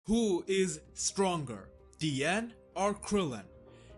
Who is stronger, Tien or Krillin?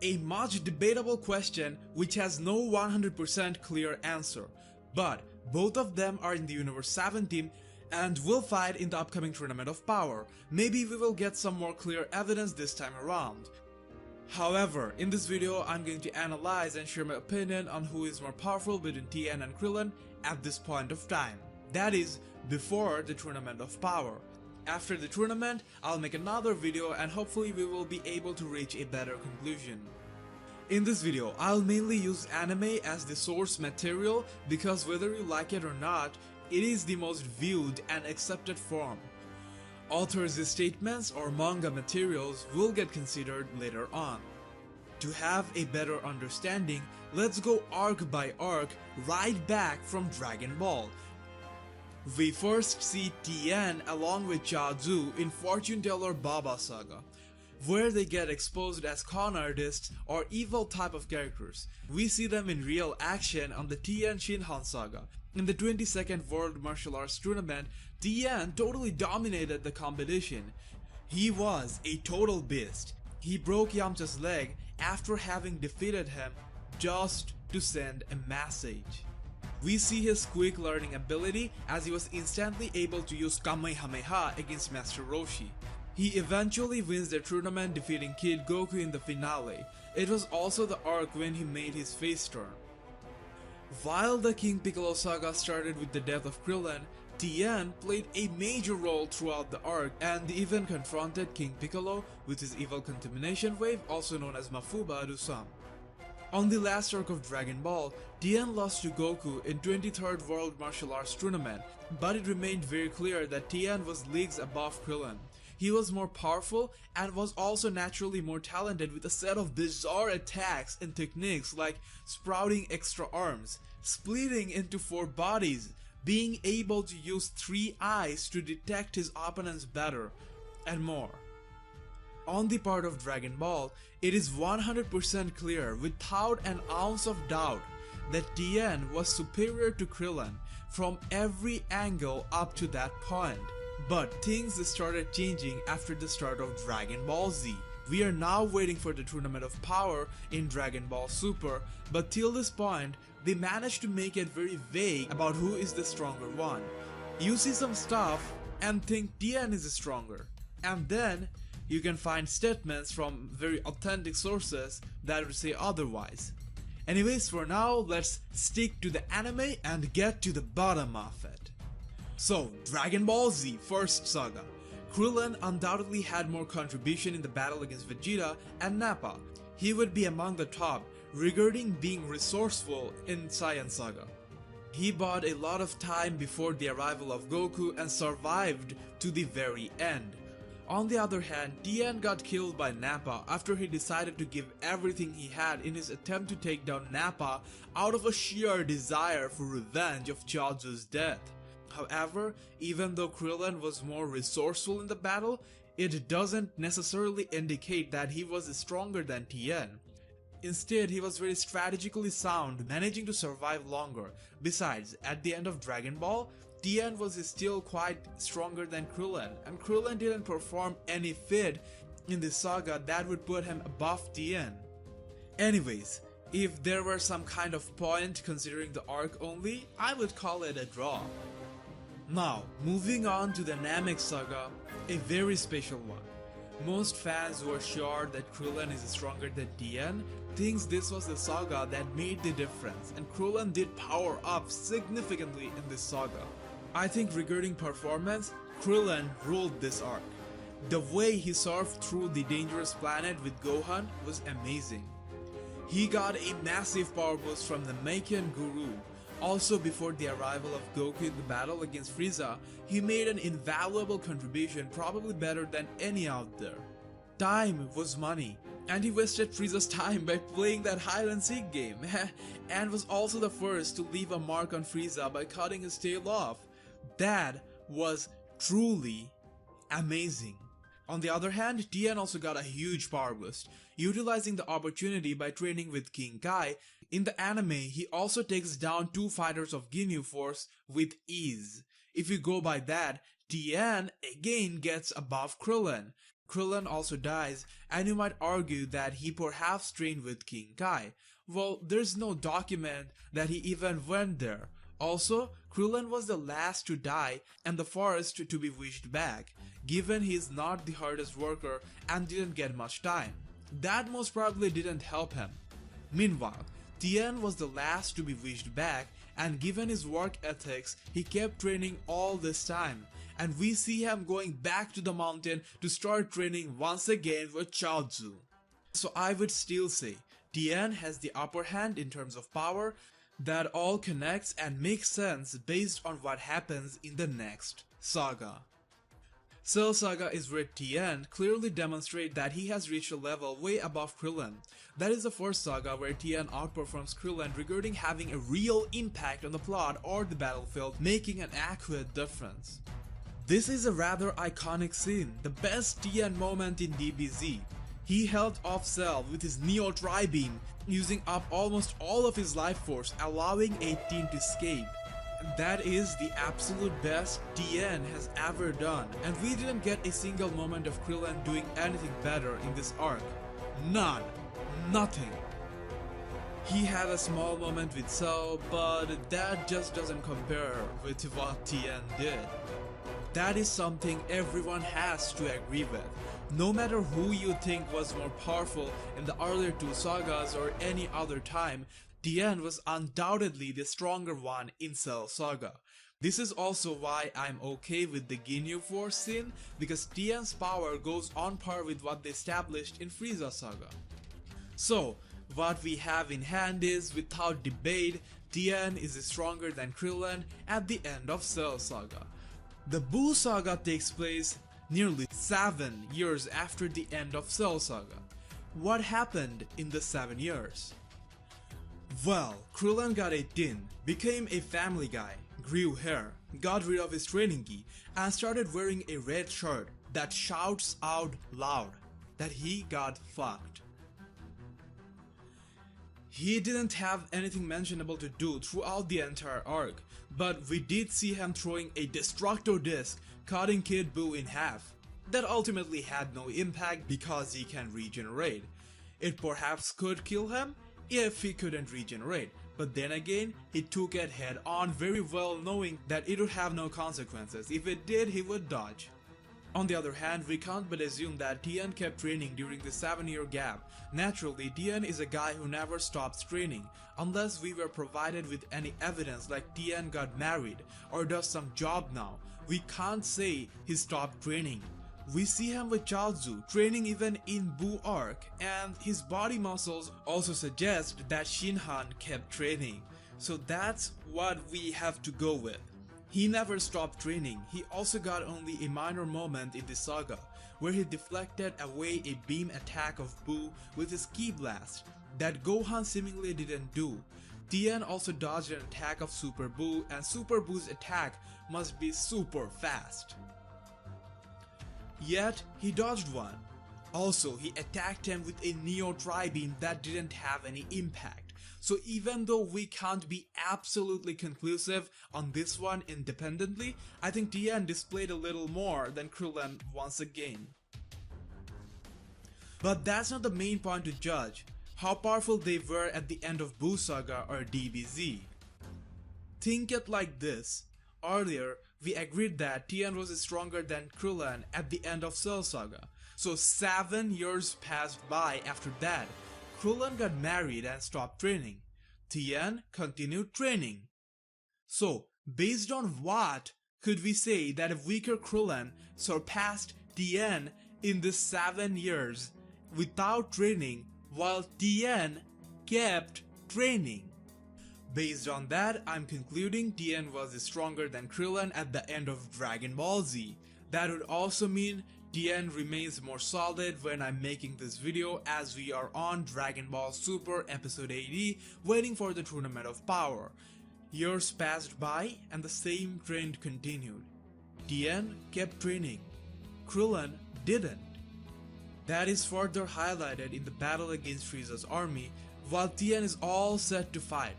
A much debatable question which has no 100% clear answer, but both of them are in the Universe 7 team and will fight in the upcoming Tournament of Power. Maybe we will get some more clear evidence this time around. However, in this video I'm going to analyze and share my opinion on who is more powerful between Tien and Krillin at this point of time. That is, before the Tournament of Power. After the tournament, I'll make another video and hopefully we will be able to reach a better conclusion. In this video, I'll mainly use anime as the source material because whether you like it or not, it is the most viewed and accepted form. Authors' statements or manga materials will get considered later on. To have a better understanding, let's go arc by arc right back from Dragon Ball. We first see Tien along with Chaozu in Fortune Teller Baba Saga, where they get exposed as con artists or evil type of characters. We see them in real action on the Tien Shinhan Saga. In the 22nd World Martial Arts Tournament, Tien totally dominated the competition. He was a total beast. He broke Yamcha's leg after having defeated him just to send a message. We see his quick learning ability as he was instantly able to use Kamehameha against Master Roshi. He eventually wins the tournament, defeating Kid Goku in the finale. It was also the arc when he made his face turn. While the King Piccolo saga started with the death of Krillin, Tien played a major role throughout the arc and even confronted King Piccolo with his evil contamination wave, also known as Mafuba to some. On the last arc of Dragon Ball, Tien lost to Goku in 23rd World Martial Arts Tournament, but it remained very clear that Tien was leagues above Krillin. He was more powerful and was also naturally more talented with a set of bizarre attacks and techniques like sprouting extra arms, splitting into 4 bodies, being able to use 3 eyes to detect his opponents better, and more. On the part of Dragon Ball, it is 100% clear without an ounce of doubt that Tien was superior to Krillin from every angle up to that point. But things started changing after the start of Dragon Ball Z. We are now waiting for the Tournament of Power in Dragon Ball Super, but till this point, they managed to make it very vague about who is the stronger one. You see some stuff and think Tien is stronger, and then you can find statements from very authentic sources that would say otherwise. Anyways, for now, let's stick to the anime and get to the bottom of it. So, Dragon Ball Z First Saga. Krillin undoubtedly had more contribution in the battle against Vegeta and Nappa. He would be among the top regarding being resourceful in Saiyan Saga. He bought a lot of time before the arrival of Goku and survived to the very end. On the other hand, Tien got killed by Nappa after he decided to give everything he had in his attempt to take down Nappa out of a sheer desire for revenge of Chaozu's death. However, even though Krillin was more resourceful in the battle, it doesn't necessarily indicate that he was stronger than Tien. Instead, he was very strategically sound, managing to survive longer. Besides, at the end of Dragon Ball, Tien was still quite stronger than Krillin, and Krillin didn't perform any feat in the saga that would put him above Tien. Anyways, if there were some kind of point considering the arc only, I would call it a draw. Now, moving on to the Namek saga, a very special one. Most fans who are sure that Krillin is stronger than Tien thinks this was the saga that made the difference, and Krillin did power up significantly in this saga. I think regarding performance, Krillin ruled this arc. The way he surfed through the dangerous planet with Gohan was amazing. He got a massive power boost from the Makian Guru. Also, before the arrival of Goku in the battle against Frieza, he made an invaluable contribution, probably better than any out there. Time was money, and he wasted Frieza's time by playing that hide and seek game, and was also the first to leave a mark on Frieza by cutting his tail off. That was truly amazing. On the other hand, Tien also got a huge power boost, utilizing the opportunity by training with King Kai. In the anime, he also takes down 2 fighters of Ginyu Force with ease. If you go by that, Tien again gets above Krillin. Krillin also dies, and you might argue that he perhaps trained with King Kai. Well, there's no document that he even went there. Also, Krillin was the last to die and the first to be wished back, given he's not the hardest worker and didn't get much time. That most probably didn't help him. Meanwhile, Tien was the last to be wished back, and given his work ethics, he kept training all this time, and we see him going back to the mountain to start training once again with Chaozu. So I would still say, Tien has the upper hand in terms of power. That all connects and makes sense based on what happens in the next saga. Cell Saga is where Tien clearly demonstrates that he has reached a level way above Krillin. That is the first saga where Tien outperforms Krillin regarding having a real impact on the plot or the battlefield, making an accurate difference. This is a rather iconic scene, the best Tien moment in DBZ. He held off Cell with his Neo Tri-Beam, using up almost all of his life force, allowing 18 to escape. That is the absolute best Tien has ever done, and we didn't get a single moment of Krillin doing anything better in this arc. None. Nothing. He had a small moment with Cell, but that just doesn't compare with what Tien did. That is something everyone has to agree with. No matter who you think was more powerful in the earlier two sagas or any other time, Tien was undoubtedly the stronger one in Cell Saga. This is also why I'm okay with the Ginyu Force scene, because Tien's power goes on par with what they established in Frieza Saga. So, what we have in hand is, without debate, Tien is stronger than Krillin at the end of Cell Saga. The Buu Saga takes place nearly 7 years after the end of Cell Saga. What happened in the 7 years? Well, Krillin got 18, became a family guy, grew hair, got rid of his training gi, and started wearing a red shirt that shouts out loud that he got fucked. He didn't have anything mentionable to do throughout the entire arc, but we did see him throwing a Destructo Disc, cutting Kid Buu in half. That ultimately had no impact because he can regenerate. It perhaps could kill him if he couldn't regenerate, but then again, he took it head on very well, knowing that it would have no consequences. If it did, he would dodge. On the other hand, we can't but assume that Tien kept training during the 7-year gap. Naturally, Tien is a guy who never stops training, unless we were provided with any evidence like Tien got married or does some job now. We can't say he stopped training. We see him with Chaozu training even in Buu arc, and his body muscles also suggest that Shinhan kept training. So that's what we have to go with. He never stopped training. He also got only a minor moment in the saga, where he deflected away a beam attack of Buu with his Ki Blast that Gohan seemingly didn't do. Tien also dodged an attack of Super Buu, and Super Buu's attack must be super fast. Yet, he dodged one. Also, he attacked him with a Neo Tri-Beam that didn't have any impact. So even though we can't be absolutely conclusive on this one independently, I think Tien displayed a little more than Krillin once again. But that's not the main point to judge, how powerful they were at the end of Buu Saga or DBZ. Think it like this. Earlier, we agreed that Tien was stronger than Krillin at the end of Cell Saga. So 7 years passed by after that. Krillin got married and stopped training. Tien continued training. So, based on what could we say that a weaker Krillin surpassed Tien in the 7 years without training while Tien kept training? Based on that, I'm concluding Tien was stronger than Krillin at the end of Dragon Ball Z. That would also mean Tien remains more solid when I'm making this video, as we are on Dragon Ball Super Episode 80 waiting for the Tournament of Power. Years passed by and the same trend continued. Tien kept training. Krillin didn't. That is further highlighted in the battle against Frieza's army while Tien is all set to fight.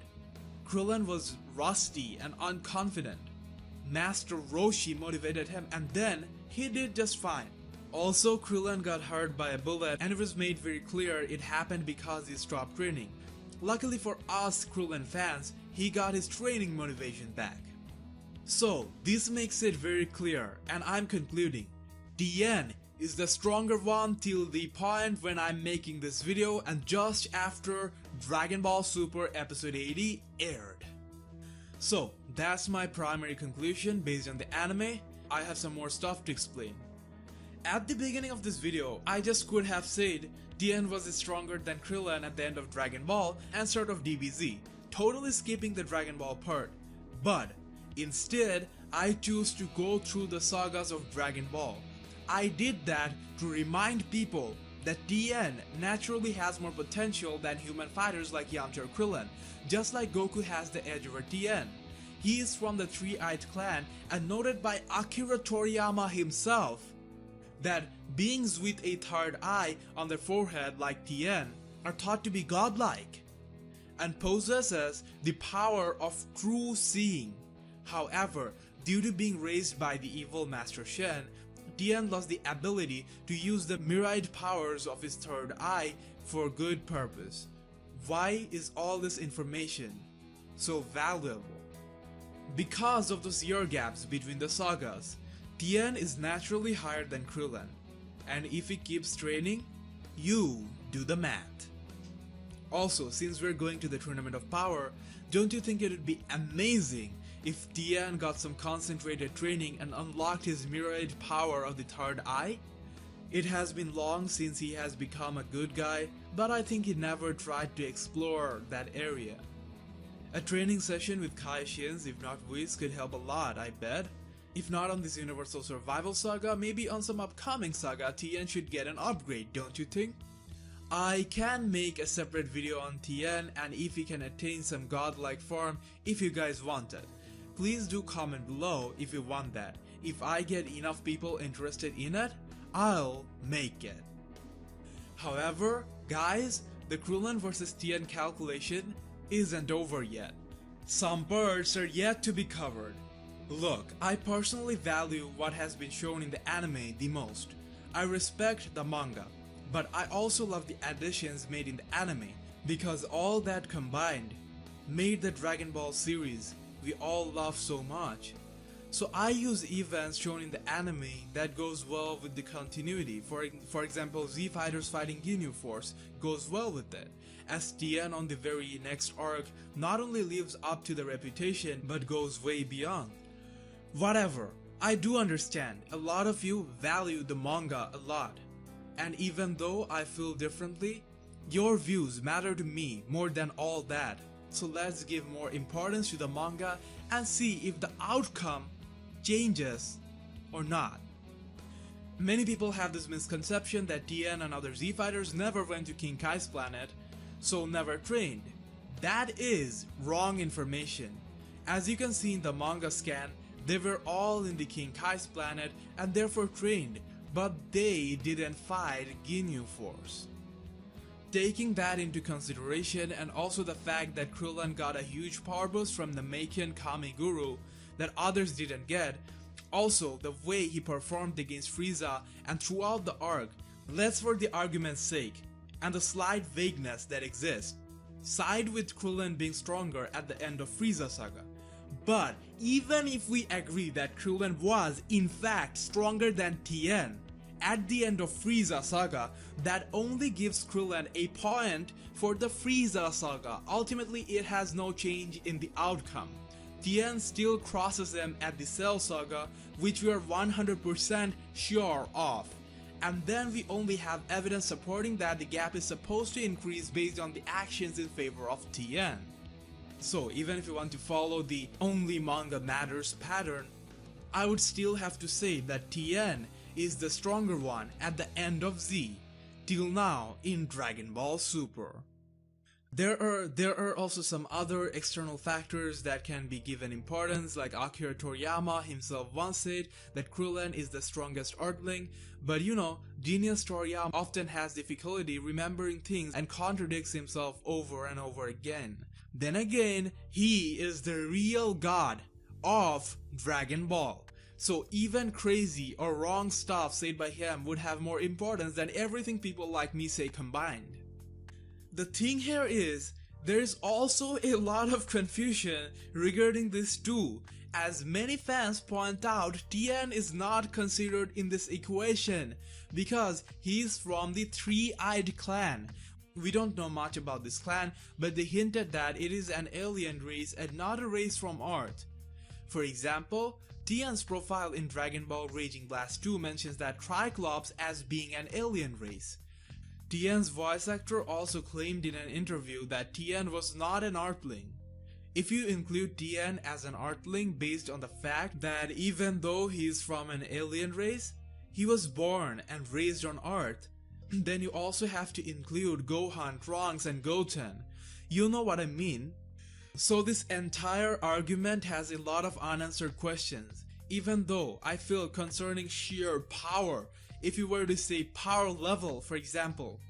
Krillin was rusty and unconfident. Master Roshi motivated him, and then he did just fine. Also, Krillin got hurt by a bullet, and it was made very clear it happened because he stopped training. Luckily for us Krillin fans, he got his training motivation back. So, this makes it very clear, and I'm concluding. Tien is the stronger one till the point when I'm making this video and just after Dragon Ball Super episode 80 aired. So, that's my primary conclusion based on the anime. I have some more stuff to explain. At the beginning of this video, I just could have said Tien was stronger than Krillin at the end of Dragon Ball and start of DBZ, totally skipping the Dragon Ball part. But instead, I choose to go through the sagas of Dragon Ball. I did that to remind people that Tien naturally has more potential than human fighters like Yamcha or Krillin, just like Goku has the edge over Tien. He is from the Three-Eyed Clan and noted by Akira Toriyama himself that beings with a third eye on their forehead like Tien are thought to be godlike and possesses the power of true seeing. However, due to being raised by the evil Master Shen, Tien lost the ability to use the myriad powers of his third eye for good purpose. Why is all this information so valuable? Because of those year gaps between the sagas, Tien is naturally higher than Krillin, and if he keeps training, you do the math. Also, since we're going to the Tournament of Power, don't you think it would be amazing if Tien got some concentrated training and unlocked his myriad power of the third eye? It has been long since he has become a good guy, but I think he never tried to explore that area. A training session with Kai Shins, if not Whis, could help a lot, I bet. If not on this Universal Survival Saga, maybe on some upcoming saga, Tien should get an upgrade, don't you think? I can make a separate video on Tien and if he can attain some godlike form if you guys want it. Please do comment below if you want that. If I get enough people interested in it, I'll make it. However, guys, the Krillin vs Tien calculation isn't over yet. Some parts are yet to be covered. Look, I personally value what has been shown in the anime the most. I respect the manga, but I also love the additions made in the anime because all that combined made the Dragon Ball series we all love so much. So I use events shown in the anime that goes well with the continuity. For example, Z Fighters fighting Ginyu Force goes well with it, as Tien on the very next arc not only lives up to the reputation but goes way beyond. Whatever, I do understand a lot of you value the manga a lot, and even though I feel differently, your views matter to me more than all that. So let's give more importance to the manga and see if the outcome changes or not. Many people have this misconception that Tien and other Z Fighters never went to King Kai's planet, so never trained. That is wrong information. As you can see in the manga scan, they were all in the King Kai's planet and therefore trained, but they didn't fight Ginyu Force. Taking that into consideration and also the fact that Krillin got a huge power boost from the Makian Kami Guru that others didn't get, also the way he performed against Frieza and throughout the arc, let's for the argument's sake, and the slight vagueness that exists, side with Krillin being stronger at the end of Frieza saga. But even if we agree that Krillin was in fact stronger than Tien at the end of Frieza saga, that only gives Krillin a point for the Frieza saga. Ultimately, it has no change in the outcome. Tien still crosses him at the Cell saga, which we are 100% sure of. And then we only have evidence supporting that the gap is supposed to increase based on the actions in favor of Tien. So even if you want to follow the only manga matters pattern, I would still have to say that Tien is the stronger one at the end of Z, till now in Dragon Ball Super. There are also some other external factors that can be given importance, like Akira Toriyama himself once said that Krillin is the strongest Earthling, but you know, genius Toriyama often has difficulty remembering things and contradicts himself over and over again. Then again, he is the real god of Dragon Ball. So even crazy or wrong stuff said by him would have more importance than everything people like me say combined. The thing here is, there is also a lot of confusion regarding this too. As many fans point out, Tien is not considered in this equation because he is from the Three-Eyed Clan. We don't know much about this clan, but they hinted that it is an alien race and not a race from Earth. For example, Tien's profile in Dragon Ball Raging Blast 2 mentions that Triclops as being an alien race. Tien's voice actor also claimed in an interview that Tien was not an Earthling. If you include Tien as an Earthling based on the fact that even though he is from an alien race, he was born and raised on Earth, then you also have to include Gohan, Trunks and Goten. You know what I mean? So this entire argument has a lot of unanswered questions, even though I feel concerning sheer power. If you were to say power level, for example,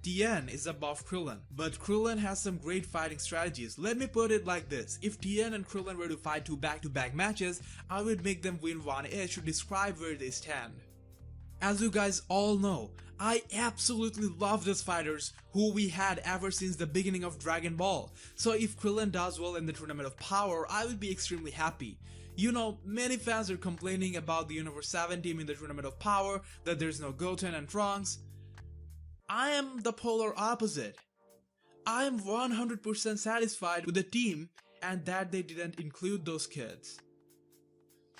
Tien is above Krillin, but Krillin has some great fighting strategies. Let me put it like this, if Tien and Krillin were to fight 2 back-to-back matches, I would make them win one each to describe where they stand. As you guys all know, I absolutely love these fighters who we had ever since the beginning of Dragon Ball. So if Krillin does well in the Tournament of Power, I would be extremely happy. You know, many fans are complaining about the Universe 7 team in the Tournament of Power, that there's no Goten and Trunks. I am the polar opposite. I am 100% satisfied with the team and that they didn't include those kids.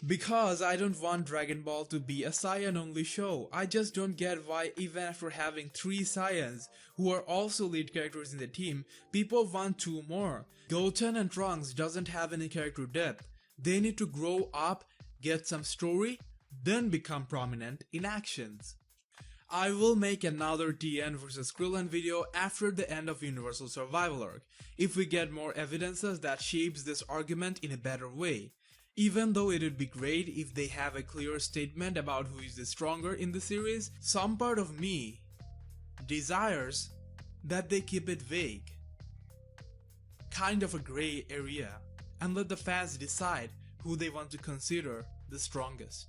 Because I don't want Dragon Ball to be a Saiyan only show. I just don't get why even after having 3 Saiyans who are also lead characters in the team, people want 2 more. Goten and Trunks doesn't have any character depth. They need to grow up, get some story, then become prominent in actions. I will make another Tien vs Krillin video after the end of Universal Survival Arc, if we get more evidences that shapes this argument in a better way. Even though it would be great if they have a clear statement about who is the stronger in the series, some part of me desires that they keep it vague. Kind of a grey area, and let the fans decide who they want to consider the strongest.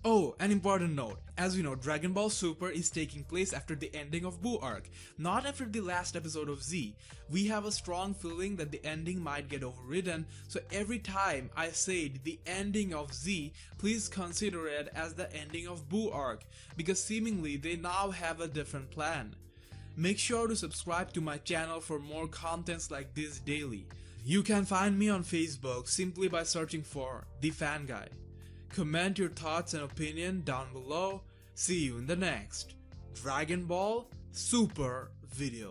Oh, an important note, as we know, Dragon Ball Super is taking place after the ending of Buu arc, not after the last episode of Z. We have a strong feeling that the ending might get overridden, so every time I said the ending of Z, please consider it as the ending of Buu arc, because seemingly they now have a different plan. Make sure to subscribe to my channel for more contents like this daily. You can find me on Facebook simply by searching for The Fan Guy. Comment your thoughts and opinion down below. See you in the next Dragon Ball Super video.